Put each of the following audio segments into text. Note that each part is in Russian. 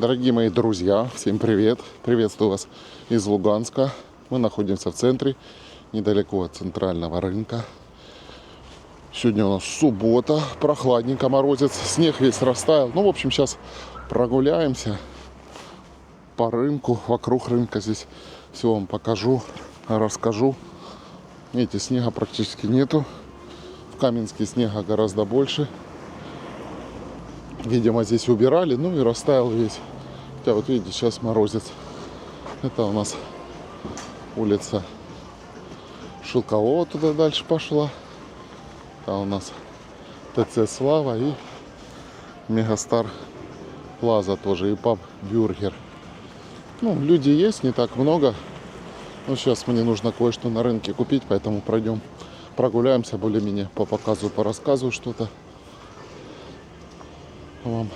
Дорогие мои друзья, всем привет! Приветствую вас из Луганска. Мы находимся в центре, недалеко от центрального рынка. Сегодня у нас суббота, прохладненько, морозец, снег весь растаял. Ну, в общем, сейчас прогуляемся по рынку, вокруг рынка. Здесь все вам покажу, расскажу. Видите, снега практически нету. В Каменске снега гораздо больше. Видимо, здесь убирали, ну и растаял весь. Хотя вот видите, сейчас морозец. Это у нас улица Шелкового, туда дальше пошла. Там у нас ТЦ Слава и Мегастар Плаза тоже, и паб Бюргер. Ну, люди есть, не так много. Но сейчас мне нужно кое-что на рынке купить, поэтому пройдем, прогуляемся более-менее, показываю, порассказываю что-то вам.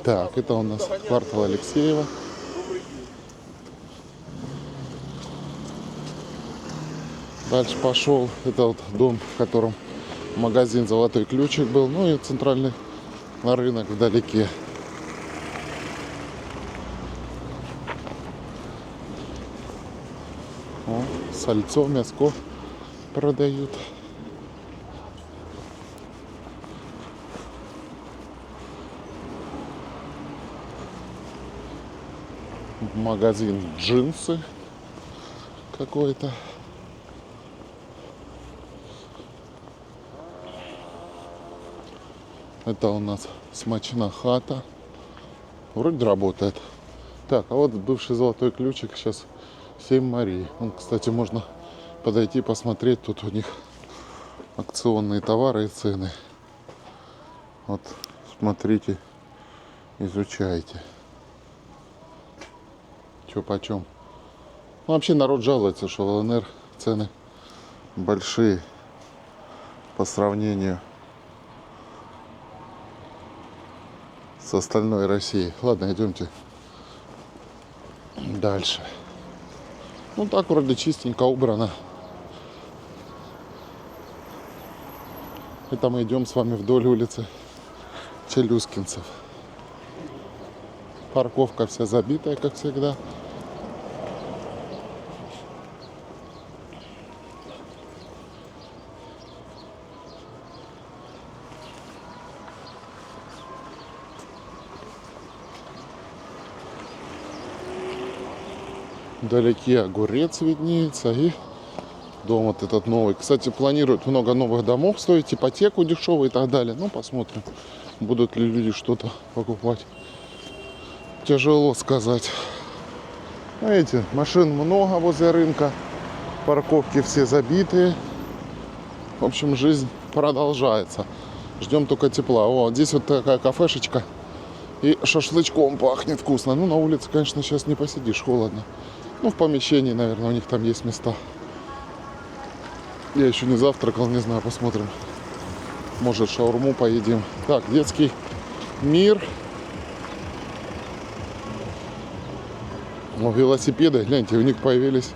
Так, это у нас квартал Алексеева. Дальше пошел. Это вот дом, в котором магазин «Золотой ключик» был. Ну и центральный рынок вдалеке. О, сальцо, мяско продают. Магазин джинсы какой-то. Это у нас смачна хата. Вроде работает. Так, а вот бывший «Золотой ключик», сейчас 7 Марий. Кстати, можно подойти посмотреть. Тут у них акционные товары и цены. Вот, смотрите, изучайте. Чё почем. Ну, вообще народ жалуется, что в ЛНР цены большие по сравнению с остальной Россией. Ладно, идемте дальше. Ну так вроде чистенько убрано. Это мы идем с вами вдоль улицы Челюскинцев. Парковка вся забитая, как всегда. Вдалеке огурец виднеется и дом вот этот новый. Кстати, планируют много новых домов строить, ипотеку дешевую и так далее. Ну, посмотрим, будут ли люди что-то покупать. Тяжело сказать. Видите, машин много возле рынка. Парковки все забитые. В общем, жизнь продолжается. Ждем только тепла. О, здесь вот такая кафешечка. И шашлычком пахнет вкусно. Ну, на улице, конечно, сейчас не посидишь, холодно. Ну, в помещении, наверное, у них там есть места. Я еще не завтракал, не знаю, посмотрим. Может, шаурму поедим. Так, детский мир. О, велосипеды, гляньте, у них появились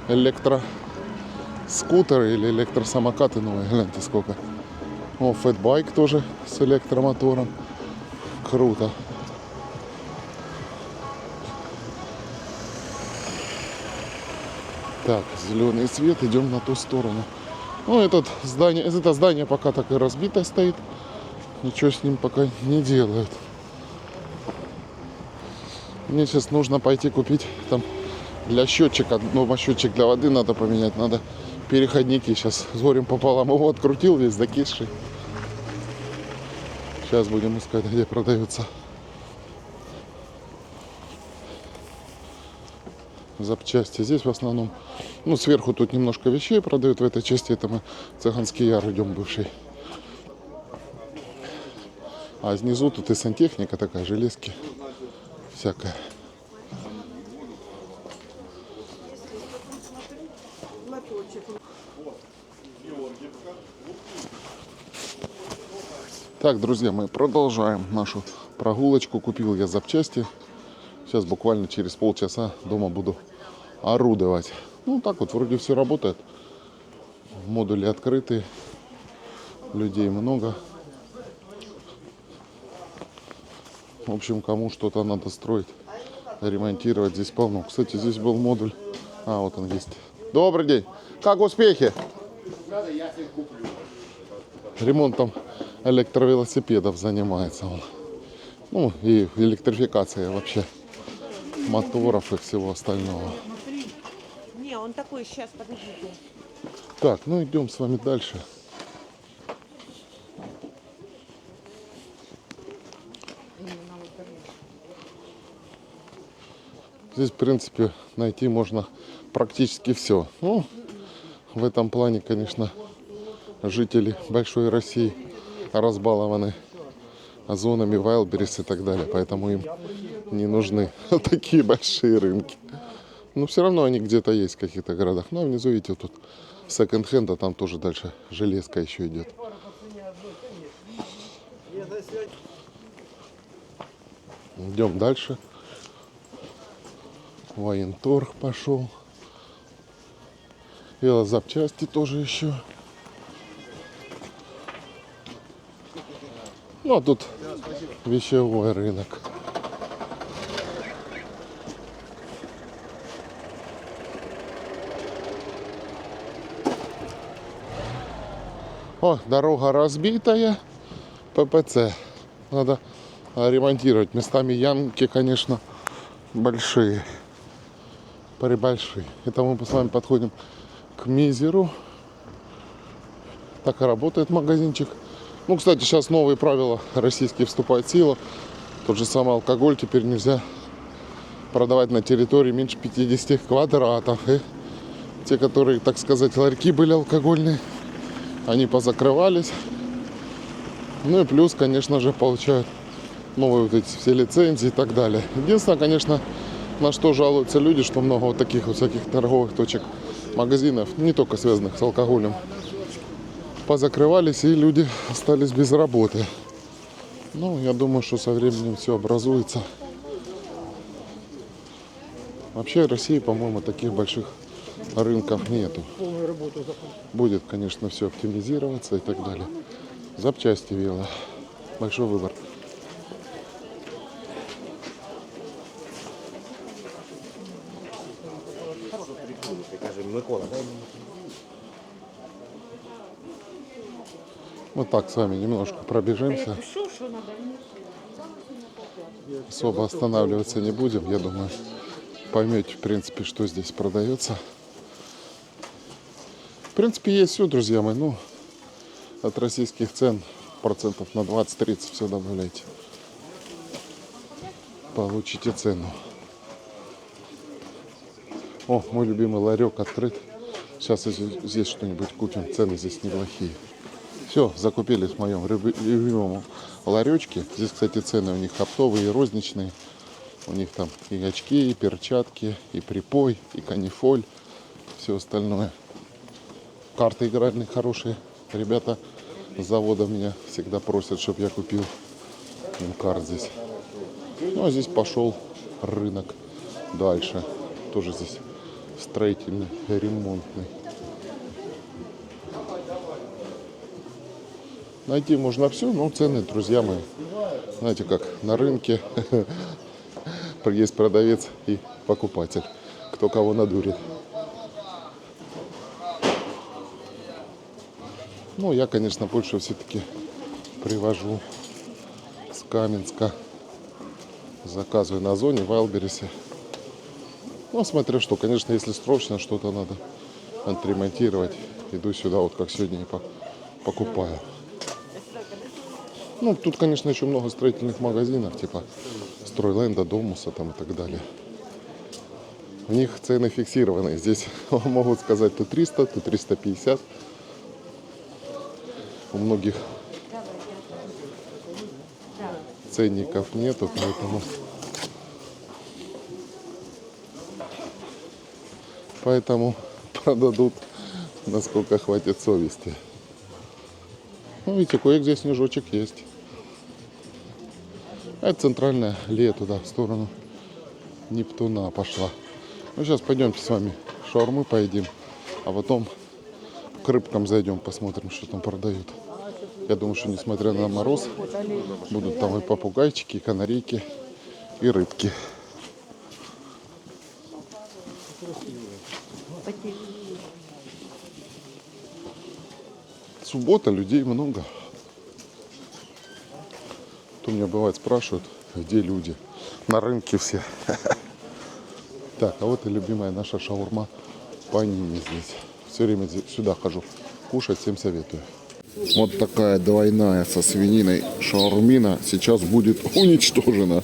электроскутеры или электросамокаты новые. Гляньте, сколько. О, фэтбайк тоже с электромотором. Круто. Так, зеленый свет, идем на ту сторону. Ну, это здание пока так и разбито стоит. Ничего с ним пока не делают. Мне сейчас нужно пойти купить там для счетчика. Дома счетчик для воды надо поменять. Надо переходники. Сейчас с горем пополам его открутил весь закисший. Сейчас будем искать, где продается запчасти. Здесь в основном, ну, сверху тут немножко вещей продают. В этой части это мы Цыганский Яр идем бывший. А снизу тут и сантехника такая, железки всякая. Так, друзья, мы продолжаем нашу прогулочку. Купил я запчасти. Сейчас буквально через полчаса дома буду орудовать. Ну, так вот, вроде все работает. Модули открыты. Людей много. В общем, кому что-то надо строить, ремонтировать, здесь полно. Кстати, здесь был модуль. А, вот он есть. Добрый день. Как успехи? Ремонтом электровелосипедов занимается он. Ну, и электрификация вообще моторов и всего остального. Не, он такой, сейчас, подождите. Так, ну идем с вами дальше. Здесь, в принципе, найти можно практически все. Ну, в этом плане, конечно, жители большой России разбалованы зонами Wildberries и так далее. Поэтому им не нужны такие большие рынки. Но все равно они где-то есть в каких-то городах. Ну, а внизу, видите, тут секонд-хенд, а там тоже дальше железка еще идет. Идем дальше. Военторг пошел. Велозапчасти тоже еще. Ну, а тут вещевой рынок. О, дорога разбитая. ППЦ. Надо ремонтировать. Местами ямки, конечно, большие. Прибольшие. Это мы с вами подходим к Мизеру. Так и работает магазинчик. Ну, кстати, сейчас новые правила российские вступают в силу. Тот же самый алкоголь теперь нельзя продавать на территории меньше 50 квадратов. И те, которые, так сказать, ларьки были алкогольные, они позакрывались. Ну и плюс, конечно же, получают новые вот эти все лицензии и так далее. Единственное, конечно, на что жалуются люди, что много вот таких вот всяких торговых точек, магазинов, не только связанных с алкоголем, позакрывались, и люди остались без работы. Ну, я думаю, что со временем все образуется. Вообще в России, по-моему, таких больших рынков нету. Будет, конечно, все оптимизироваться и так далее. Запчасти вело. Большой выбор. Мы так с вами немножко пробежимся. Особо останавливаться не будем, я думаю. Поймете, в принципе, что здесь продается. В принципе, есть все, друзья мои. Ну, от российских цен процентов на 20-30 все добавляйте. Получите цену. О, мой любимый ларек открыт. Сейчас здесь что-нибудь купим. Цены здесь неплохие. Все, закупились в моем любимом ларечке. Здесь, кстати, цены у них оптовые и розничные. У них там и очки, и перчатки, и припой, и канифоль, все остальное. Карты игральные хорошие. Ребята с завода меня всегда просят, чтобы я купил им карт здесь. Ну, а здесь пошел рынок дальше. Тоже здесь строительный, ремонтный. Найти можно все, но цены, друзья мои, знаете, как на рынке есть продавец и покупатель. Кто кого надурит. Ну, я, конечно, больше все-таки привожу с Каменска. Заказываю на зоне в Wildberries. Ну, смотря что, конечно, если срочно что-то надо отремонтировать, иду сюда, вот как сегодня и покупаю. Ну, тут, конечно, еще много строительных магазинов, типа Стройленда, Домуса там и так далее. У них цены фиксированные. Здесь могут сказать то 300, то 350. У многих ценников нету, поэтому продадут, насколько хватит совести. Ну, видите, кое-где снежочек есть. А это центральная аллея туда, в сторону Нептуна пошла. Ну, сейчас пойдемте с вами шаурмы поедим, а потом к рыбкам зайдем, посмотрим, что там продают. Я думаю, что несмотря на мороз, будут там и попугайчики, и канарейки, и рыбки. Суббота, людей много. То меня бывает спрашивают, где люди. На рынке все. Так, а вот и любимая наша шаурма Панини здесь. Все время сюда хожу. Кушать всем советую. Вот такая двойная со свининой шаурмина сейчас будет уничтожена.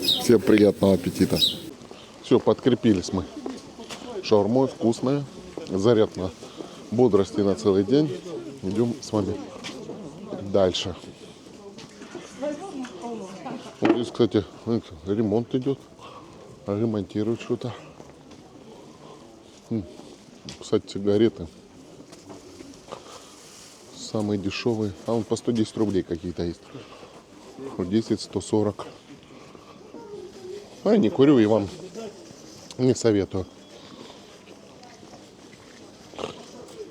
Всем приятного аппетита. Все, подкрепились мы. Шаурмой вкусная. Заряд на бодрости на целый день. Идем с вами дальше. Вот здесь, кстати, ремонт идет. Ремонтируют что-то. Кстати, сигареты. Самые дешевые. А он по 110 рублей какие-то есть. 10, 140. А я не курю и вам не советую.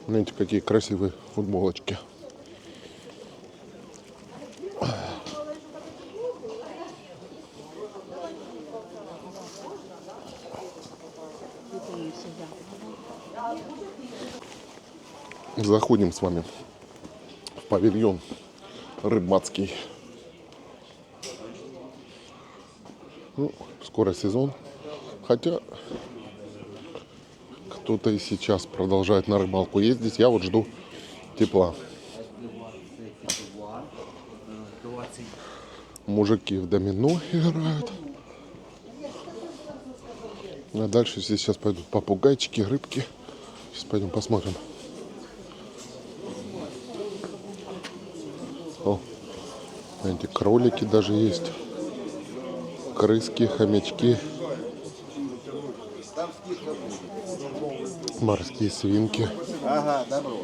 Знаете, какие красивые футболочки. Заходим с вами в павильон рыбацкий. Ну, скоро сезон. Хотя кто-то и сейчас продолжает на рыбалку ездить. Я вот жду тепла. Мужики в домино играют. А дальше здесь сейчас пойдут попугайчики, рыбки. Сейчас пойдем посмотрим. О, эти кролики даже есть. Крыски, хомячки. Морские свинки. Ага, добро.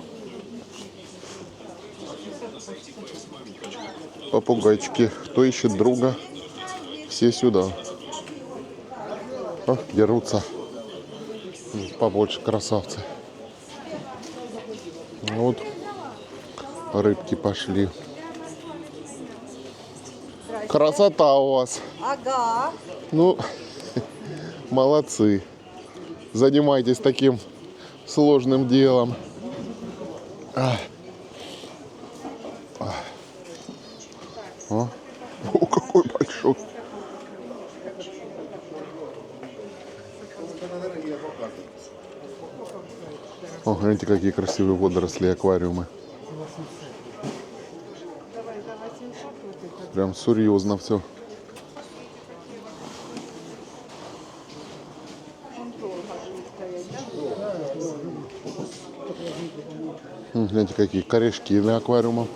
Попугайчики. Кто ищет друга, все сюда. О, дерутся. Побольше красавцы. Вот рыбки пошли. Красота у вас. Ага. Ну, молодцы. Занимайтесь таким сложным делом. О, какой большой. О, гляньте, какие красивые водоросли, аквариумы. Прям серьезно все. Гляньте, какие корешки на аквариумах.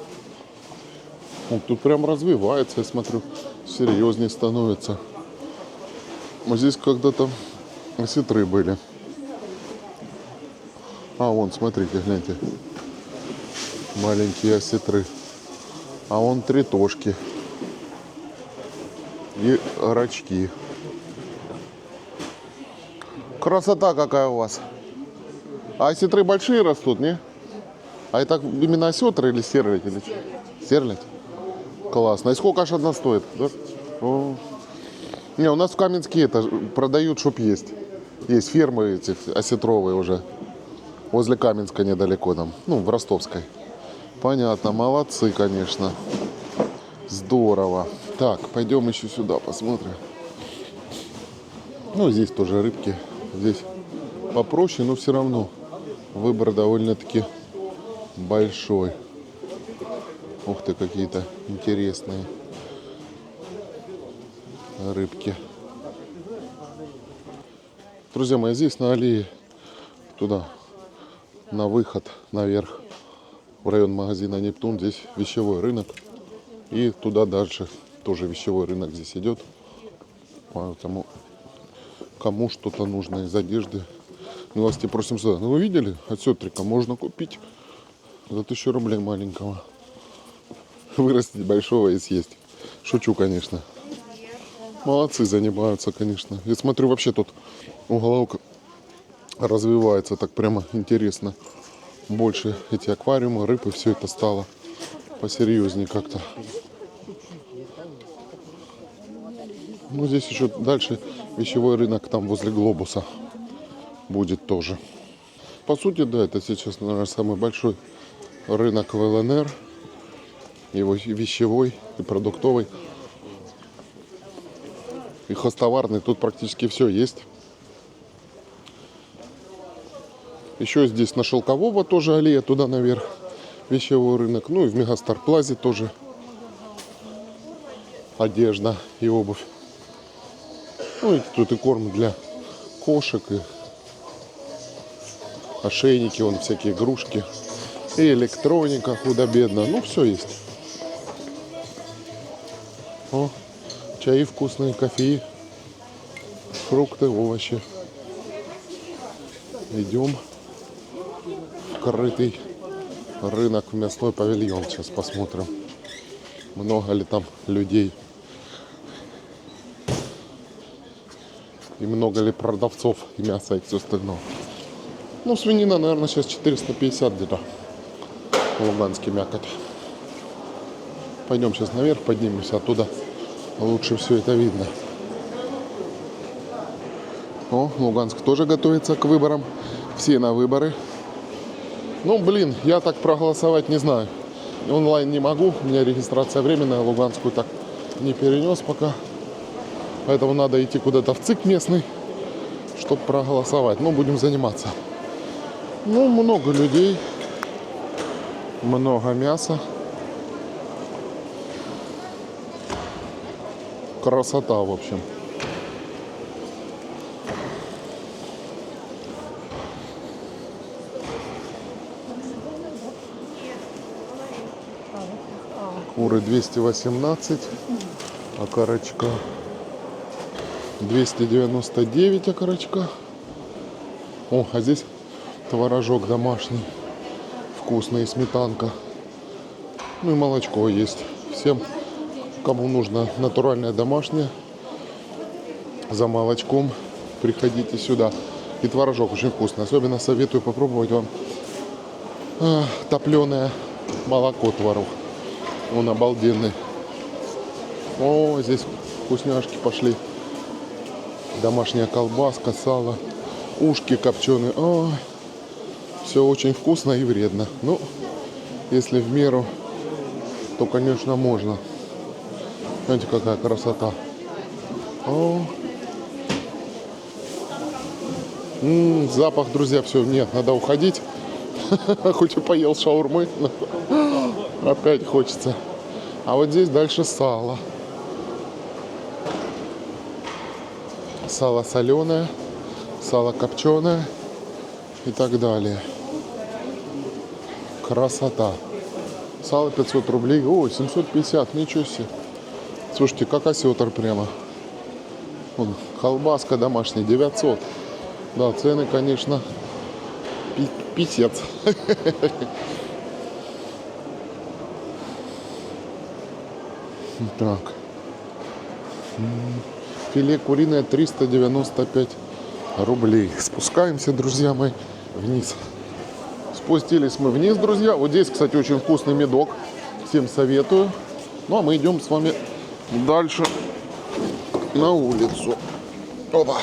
Вот тут прям развивается, я смотрю, серьезнее становится. Вот здесь когда-то осетры были. А вон, смотрите, гляньте. Маленькие осетры. А вон тритошки. И рачки. Красота какая у вас. А осетры большие растут, не? А это именно осетры или стерлядь? Или... Стерлядь? Классно. И сколько аж одна стоит? Да? О. Не, у нас в Каменске это продают, чтоб есть. Есть фермы эти осетровые уже. Возле Каменска недалеко там. Ну, в Ростовской. Понятно. Молодцы, конечно. Здорово. Так, пойдем еще сюда посмотрим. Ну, здесь тоже рыбки. Здесь попроще, но все равно выбор довольно-таки большой. Ух ты, какие-то интересные рыбки. Друзья мои, здесь на аллее туда, на выход наверх, в район магазина Нептун, здесь вещевой рынок. И туда дальше тоже вещевой рынок здесь идет. Поэтому кому что-то нужно из одежды, милости просим сюда. Ну вы видели, осетрика можно купить за 1000 рублей маленького. Вырастить большого и съесть. Шучу, конечно. Молодцы, занимаются, конечно. Я смотрю, вообще тут уголок развивается так прямо интересно. больше эти аквариумы, рыбы, все это стало посерьезнее как-то. Ну, здесь еще дальше вещевой рынок там возле Глобуса будет тоже. По сути, да, это сейчас, наверное, самый большой рынок в ЛНР. Его и вещевой, и продуктовый, и хозтоварный. Тут практически все есть. Еще здесь на Шелкового тоже аллея, туда наверх. Вещевой рынок. Ну и в Мегастар Плазе тоже одежда и обувь. Ну и тут и корм для кошек, и ошейники, вон всякие игрушки, и электроника худо-бедно. Ну, все есть. О, чаи вкусные, кофе, фрукты, овощи. Идем в крытый рынок, в мясной павильон. Сейчас посмотрим, много ли там людей и много ли продавцов и мяса и все остальное. Ну, свинина, наверное, сейчас 450 где-то. Луганский мякоть. Пойдем сейчас наверх, поднимемся оттуда. Лучше все это видно. О, Луганск тоже готовится к выборам. Все на выборы. Ну, блин, я так проголосовать не знаю. Онлайн не могу. У меня регистрация временная. Луганскую так не перенес пока. Поэтому надо идти куда-то в ЦИК местный, чтобы проголосовать. Ну, будем заниматься. Ну, много людей. Много мяса. Красота, в общем. Куры 218, окорочка 299 окорочка. О, а здесь творожок домашний, вкусный, сметанка. Ну и молочко есть. Всем, кому нужно натуральное домашнее, за молочком приходите сюда. И творожок очень вкусный. Особенно советую попробовать вам топленое молоко, творог. Он обалденный. О, здесь вкусняшки пошли. Домашняя колбаска, сало, ушки копченые. Ой, все очень вкусно и вредно. Ну, если в меру, то, конечно, можно. Смотрите, какая красота. О. Запах, друзья, все, нет, надо уходить. Хоть и поел шаурмы, но опять хочется. А вот здесь дальше сало. Сало соленое, сало копченое и так далее. Красота. Сало 500 рублей. Ой, 750, ничего себе. Слушайте, как осетр прямо. Вон, колбаска домашняя 900. Да, цены, конечно, писец. Так. Филе куриное 395 рублей. Спускаемся, друзья мои, вниз. Спустились мы вниз, друзья. Вот здесь, кстати, очень вкусный медок. Всем советую. Ну, а мы идем с вами дальше на улицу. Опа.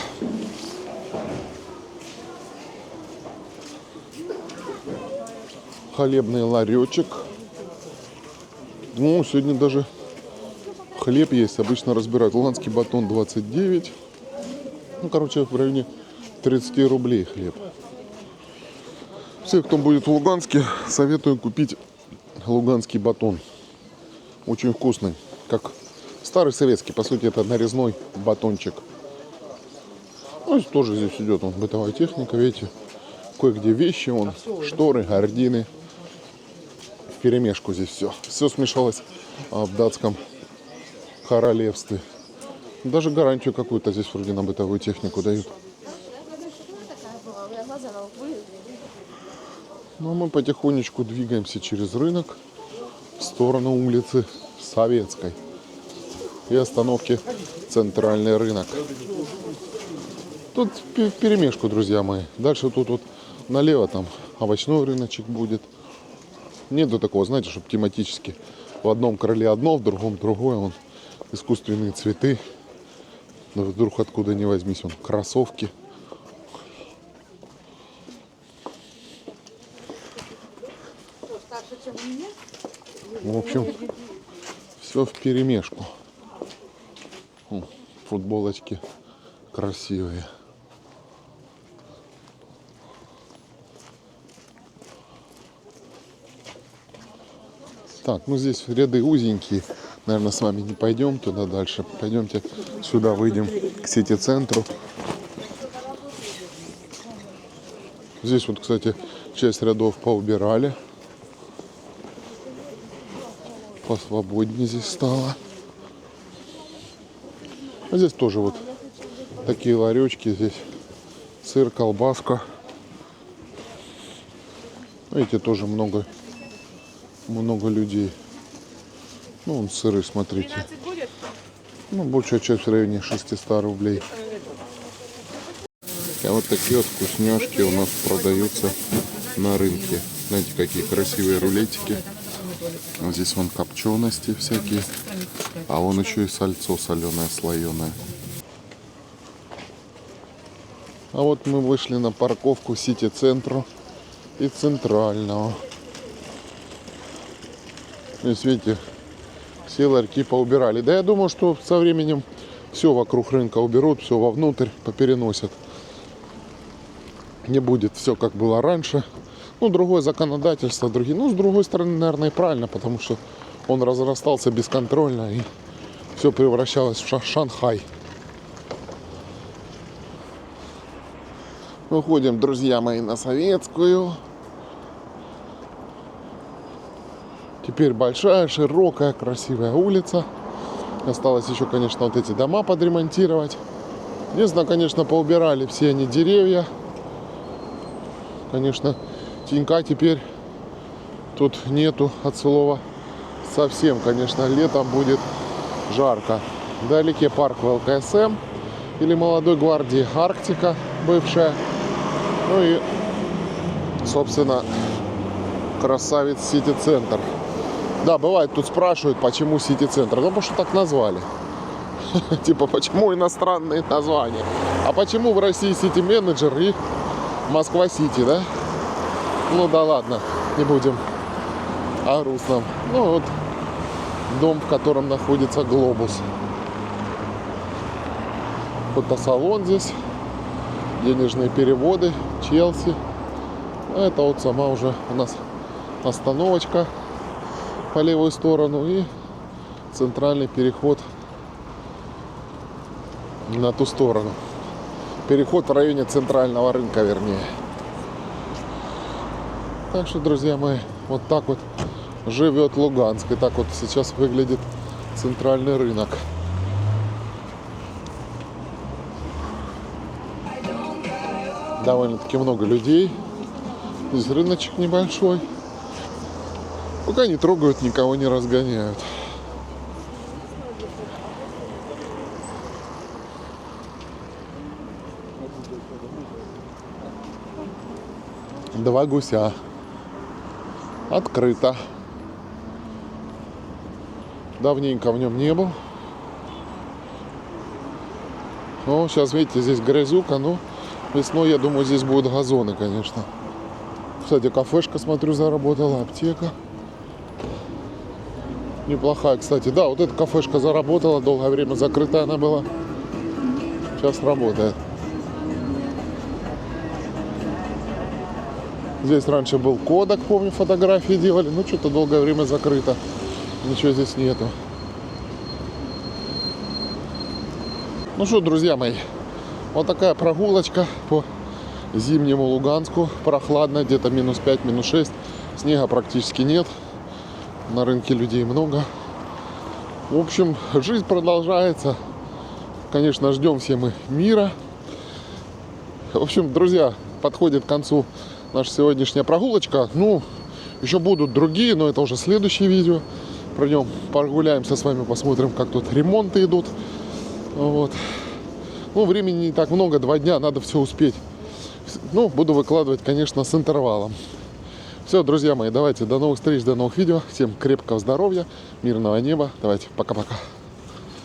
Хлебный ларечек. Ну, сегодня даже хлеб есть. Обычно разбирают. Луганский батон 29. Ну, короче, в районе 30 рублей хлеб. Все, кто будет в Луганске, советую купить луганский батон. Очень вкусный. Как старый советский. По сути, это нарезной батончик. Ну, тоже здесь идет вон, бытовая техника. Видите, кое-где вещи. Вон, шторы, гардины. Вперемешку здесь все. Все смешалось в датском королевстве. Даже гарантию какую-то здесь вроде на бытовую технику дают. Ну, а мы потихонечку двигаемся через рынок в сторону улицы Советской и остановки Центральный рынок. Тут вперемешку, друзья мои. Дальше тут вот налево там овощной рыночек будет. Нету такого, знаете, чтобы тематически в одном крыле одно, в другом другое. Вон искусственные цветы. Но вдруг откуда ни возьмись, вон кроссовки. В общем, все вперемешку. Футболочки красивые. Так, ну здесь ряды узенькие. Наверное, с вами не пойдем туда дальше. Пойдемте сюда, выйдем к сити-центру. Здесь вот, кстати, часть рядов поубирали. Посвободнее здесь стало. А здесь тоже вот такие ларечки. Здесь сыр, колбаска. Видите, тоже много людей. Ну, вон сыры, смотрите. Ну, большая часть в районе 600 рублей. А вот такие вот вкусняшки у нас продаются на рынке. Знаете, какие красивые рулетики. Вот здесь вон копчености всякие. А вон еще и сальцо соленое, слоеное. А вот мы вышли на парковку сити-центру и центрального. Здесь, видите, все ларьки поубирали. Да я думаю, что со временем все вокруг рынка уберут, все вовнутрь попереносят. Не будет все как было раньше. Ну, другое законодательство, другие. Ну, с другой стороны, наверное, и правильно, потому что он разрастался бесконтрольно и все превращалось в Шанхай. Выходим, друзья мои, на Советскую. Теперь большая, широкая, красивая улица. Осталось еще, конечно, вот эти дома подремонтировать. Единственное, конечно, поубирали все они деревья. Конечно, тенька теперь тут нету от слова совсем. Конечно, летом будет жарко. Вдалеке парк ВЛКСМ или Молодой гвардии Арктика бывшая. Ну и, собственно, красавец сити-центр. Да, бывает, тут спрашивают, почему сити-центр. Ну, потому что так назвали. Типа, почему иностранные названия? А почему в России сити-менеджер и Москва-сити, да? Ну да ладно, не будем о грустном. Ну вот дом, в котором находится Глобус. Фотосалон здесь. Денежные переводы. Челси. А это вот сама уже у нас остановочка по левую сторону и центральный переход на ту сторону. Переход в районе центрального рынка, вернее. Так что, друзья мои, вот так вот живет Луганск. И так вот сейчас выглядит центральный рынок. Довольно-таки много людей. Здесь рыночек небольшой. Пока не трогают, никого не разгоняют. Два гуся. Открыто. Давненько в нем не был. Ну, сейчас, видите, здесь грязюка. Ну, весной, я думаю, здесь будут газоны, конечно. Кстати, кафешка, смотрю, заработала. Аптека. Неплохая, кстати. Да, вот эта кафешка заработала. Долгое время закрытая она была. Сейчас работает. Здесь раньше был Кодак, помню, фотографии делали. Ну, что-то долгое время закрыто. Ничего здесь нету. Ну что, друзья мои, вот такая прогулочка по зимнему Луганску. Прохладно, где-то минус 5, минус 6. Снега практически нет. На рынке людей много. В общем, жизнь продолжается. Конечно, ждем все мы мира. В общем, друзья, подходит к концу наша сегодняшняя прогулочка. Ну, еще будут другие, но это уже следующее видео. Пройдем, прогуляемся с вами, посмотрим, как тут ремонты идут. Вот. Ну, времени не так много, 2 дня, надо все успеть. Ну, буду выкладывать, конечно, с интервалом. Все, друзья мои, давайте до новых встреч, до новых видео. Всем крепкого здоровья, мирного неба. Давайте, пока-пока.